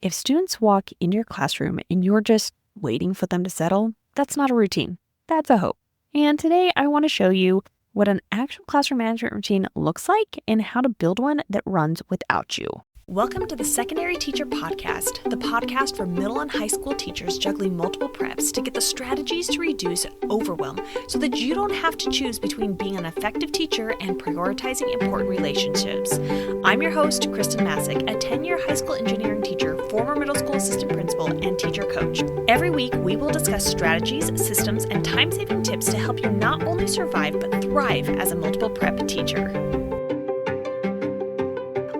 If students walk into your classroom and you're just waiting for them to settle, that's not a routine. That's a hope. And today I want to show you what an actual classroom management routine looks like and how to build one that runs without you. Welcome to the Secondary Teacher Podcast, the podcast for middle and high school teachers juggling multiple preps to get the strategies to reduce overwhelm so that you don't have to choose between being an effective teacher and prioritizing important relationships. I'm your host, Khristen Massic, a 10-year high school engineering teacher, former middle school assistant principal, and teacher coach. Every week, we will discuss strategies, systems, and time-saving tips to help you not only survive but thrive as a multiple prep teacher.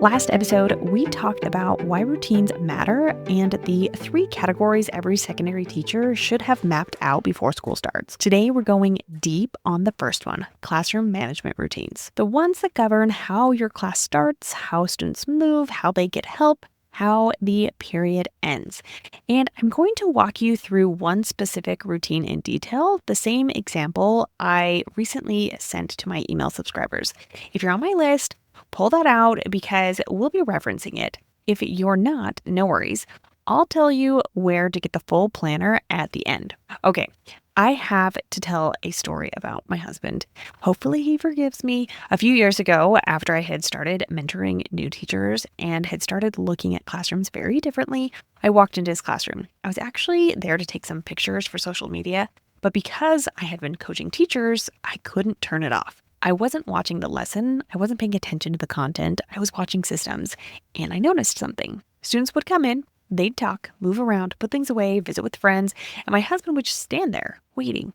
Last episode, we talked about why routines matter and the 3 categories every secondary teacher should have mapped out before school starts. Today, we're going deep on the first one, classroom management routines. The ones that govern how your class starts, how students move, how they get help, how the period ends. And I'm going to walk you through one specific routine in detail, the same example I recently sent to my email subscribers. If you're on my list, pull that out because we'll be referencing it. If you're not, no worries. I'll tell you where to get the full planner at the end. Okay, I have to tell a story about my husband. Hopefully he forgives me. A few years ago, after I had started mentoring new teachers and had started looking at classrooms very differently, I walked into his classroom. I was actually there to take some pictures for social media, but because I had been coaching teachers, I couldn't turn it off. I wasn't watching the lesson. I wasn't paying attention to the content. I was watching systems, and I noticed something. Students would come in, they'd talk, move around, put things away, visit with friends, and my husband would just stand there waiting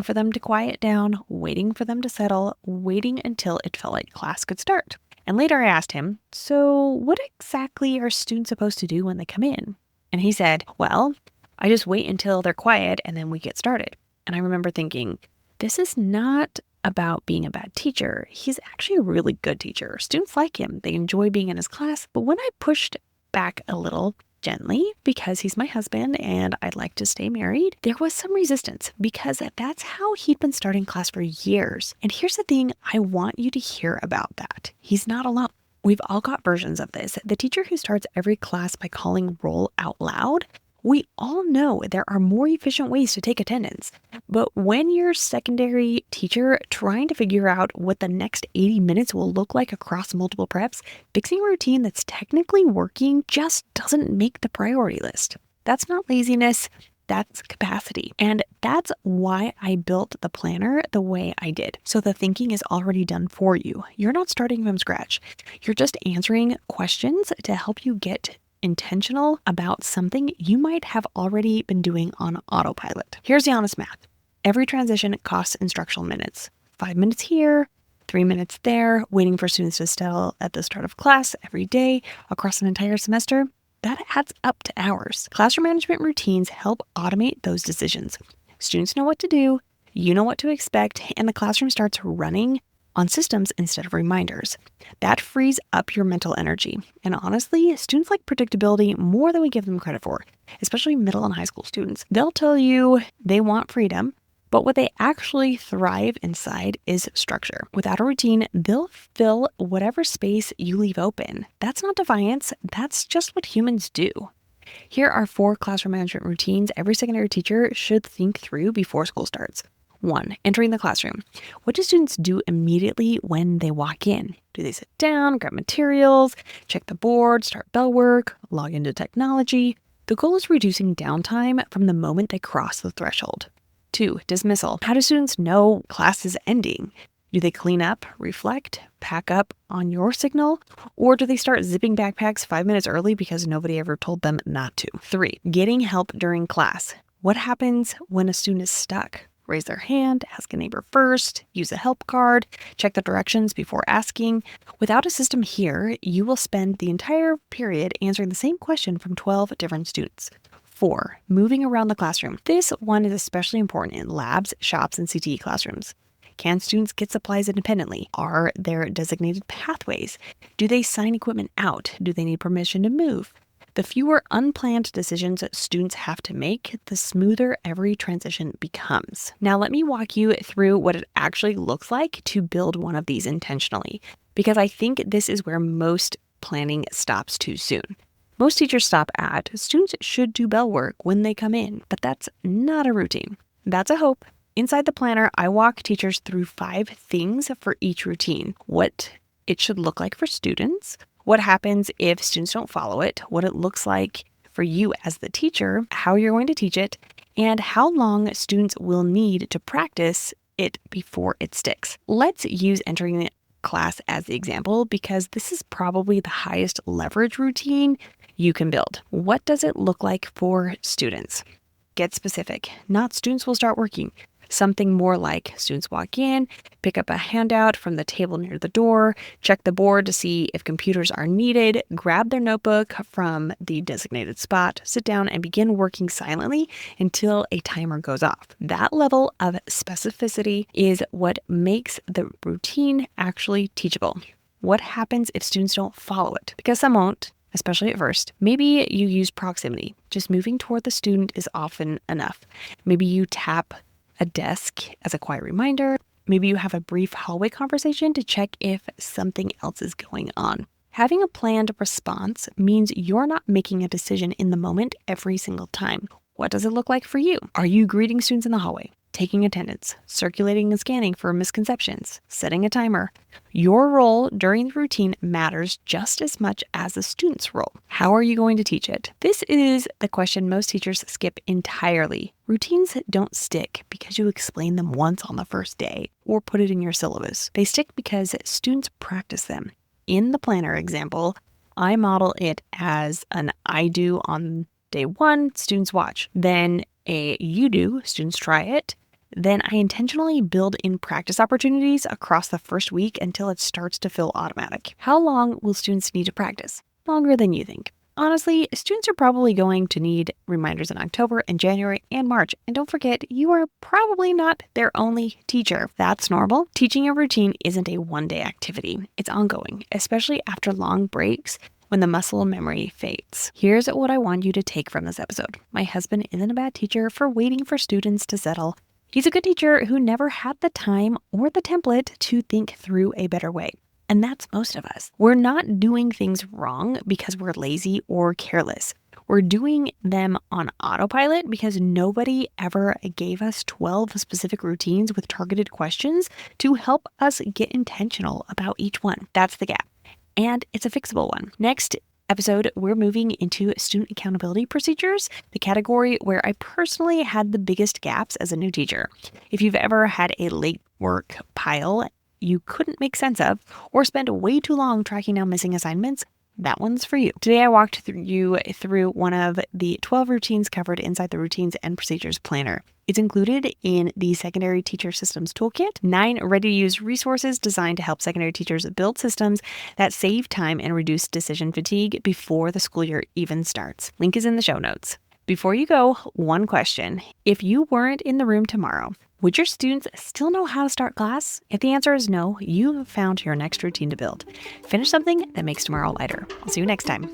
for them to quiet down, waiting for them to settle, waiting until it felt like class could start. And later I asked him, so what exactly are students supposed to do when they come in? And he said, well, I just wait until they're quiet and then we get started. And I remember thinking, this is not about being a bad teacher. He's actually a really good teacher. Students like him. They enjoy being in his class. But when I pushed back a little gently, because he's my husband and I'd like to stay married, there was some resistance because that's how he'd been starting class for years. And here's the thing, I want you to hear about that. He's not alone. We've all got versions of this. The teacher who starts every class by calling roll out loud, we all know there are more efficient ways to take attendance. But when you're a secondary teacher trying to figure out what the next 80 minutes will look like across multiple preps, fixing a routine that's technically working just doesn't make the priority list. That's not laziness, that's capacity. And that's why I built the planner the way I did. So the thinking is already done for you. You're not starting from scratch. You're just answering questions to help you get intentional about something you might have already been doing on autopilot. Here's the honest math. Every transition costs instructional minutes. 5 minutes here, 3 minutes there, waiting for students to settle at the start of class every day across an entire semester. That adds up to hours. Classroom management routines help automate those decisions. Students know what to do, you know what to expect, and the classroom starts running on systems instead of reminders. That frees up your mental energy. And honestly, students like predictability more than we give them credit for, especially middle and high school students. They'll tell you they want freedom, but what they actually thrive inside is structure. Without a routine, they'll fill whatever space you leave open. That's not defiance, that's just what humans do. Here are 4 classroom management routines every secondary teacher should think through before school starts. 1. Entering the classroom. What do students do immediately when they walk in? Do they sit down, grab materials, check the board, start bell work, log into technology? The goal is reducing downtime from the moment they cross the threshold. 2. Dismissal. How do students know class is ending? Do they clean up, reflect, pack up on your signal? Or do they start zipping backpacks 5 minutes early because nobody ever told them not to? 3. Getting help during class. What happens when a student is stuck? Raise their hand, ask a neighbor first, use a help card, check the directions before asking. Without a system here, you will spend the entire period answering the same question from 12 different students. 4. Moving around the classroom. This one is especially important in labs, shops, and CTE classrooms. Can students get supplies independently? Are there designated pathways? Do they sign equipment out? Do they need permission to move? The fewer unplanned decisions students have to make, the smoother every transition becomes. Now, let me walk you through what it actually looks like to build one of these intentionally, because I think this is where most planning stops too soon. Most teachers stop at students should do bell work when they come in, but that's not a routine. That's a hope. Inside the planner, I walk teachers through 5 things for each routine. What it should look like for students, what happens if students don't follow it, what it looks like for you as the teacher, how you're going to teach it, and how long students will need to practice it before it sticks. Let's use entering the class as the example because this is probably the highest leverage routine you can build. What does it look like for students? Get specific. Not students will start working. Something more like students walk in, pick up a handout from the table near the door, check the board to see if computers are needed, grab their notebook from the designated spot, sit down and begin working silently until a timer goes off. That level of specificity is what makes the routine actually teachable. What happens if students don't follow it? Because some won't, especially at first. Maybe you use proximity. Just moving toward the student is often enough. Maybe you tap a desk as a quiet reminder. Maybe you have a brief hallway conversation to check if something else is going on. Having a planned response means you're not making a decision in the moment every single time. What does it look like for you? Are you greeting students in the hallway, taking attendance, circulating and scanning for misconceptions, setting a timer? Your role during the routine matters just as much as the student's role. How are you going to teach it? This is the question most teachers skip entirely. Routines don't stick because you explain them once on the first day or put it in your syllabus. They stick because students practice them. In the planner example, I model it as an I do on day 1, students watch. Then a you do, students try it. Then I intentionally build in practice opportunities across the first week until it starts to feel automatic. How long will students need to practice? Longer than you think. Honestly, students are probably going to need reminders in October and January and March. And don't forget, you are probably not their only teacher. That's normal. Teaching a routine isn't a one-day activity. It's ongoing, especially after long breaks when the muscle memory fades. Here's what I want you to take from this episode. My husband isn't a bad teacher for waiting for students to settle. He's a good teacher who never had the time or the template to think through a better way. And that's most of us. We're not doing things wrong because we're lazy or careless. We're doing them on autopilot because nobody ever gave us 12 specific routines with targeted questions to help us get intentional about each one. That's the gap. And it's a fixable one. Next episode, we're moving into student accountability procedures, the category where I personally had the biggest gaps as a new teacher. If you've ever had a late work pile you couldn't make sense of, or spend way too long tracking down missing assignments, that one's for you. Today, I walked you through one of the 12 routines covered inside the Routines and Procedures Planner. It's included in the Secondary Teacher Systems Toolkit, 9 ready-to-use resources designed to help secondary teachers build systems that save time and reduce decision fatigue before the school year even starts. Link is in the show notes. Before you go, one question. If you weren't in the room tomorrow, would your students still know how to start class? If the answer is no, you have found your next routine to build. Finish something that makes tomorrow lighter. I'll see you next time.